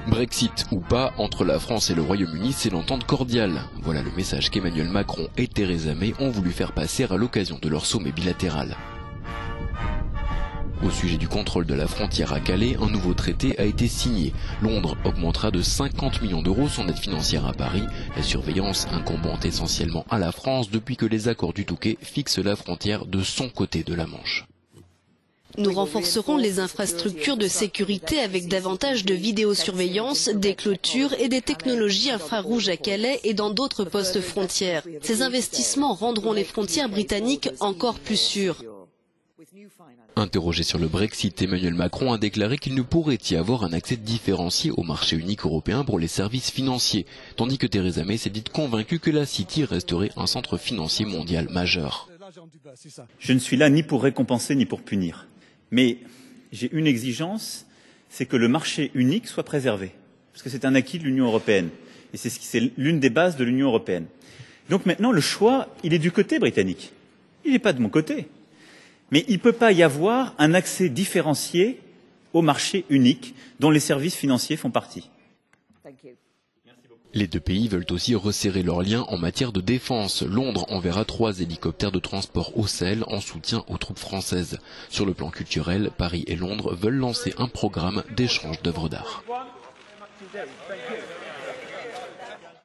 Brexit ou pas, entre la France et le Royaume-Uni, c'est l'entente cordiale. Voilà le message qu'Emmanuel Macron et Theresa May ont voulu faire passer à l'occasion de leur sommet bilatéral. Au sujet du contrôle de la frontière à Calais, un nouveau traité a été signé. Londres augmentera de 50 millions d'euros son aide financière à Paris, la surveillance incombant essentiellement à la France depuis que les accords du Touquet fixent la frontière de son côté de la Manche. Nous renforcerons les infrastructures de sécurité avec davantage de vidéosurveillance, des clôtures et des technologies infrarouges à Calais et dans d'autres postes frontières. Ces investissements rendront les frontières britanniques encore plus sûres. Interrogé sur le Brexit, Emmanuel Macron a déclaré qu'il ne pourrait y avoir un accès différencié au marché unique européen pour les services financiers, tandis que Theresa May s'est dite convaincue que la City resterait un centre financier mondial majeur. Je ne suis là ni pour récompenser ni pour punir. Mais j'ai une exigence, c'est que le marché unique soit préservé. Parce que c'est un acquis de l'Union européenne. Et c'est l'une des bases de l'Union européenne. Donc maintenant, le choix, il est du côté britannique. Il n'est pas de mon côté. Mais il ne peut pas y avoir un accès différencié au marché unique dont les services financiers font partie. Les deux pays veulent aussi resserrer leurs liens en matière de défense. Londres enverra 3 hélicoptères de transport au Sahel en soutien aux troupes françaises. Sur le plan culturel, Paris et Londres veulent lancer un programme d'échange d'œuvres d'art.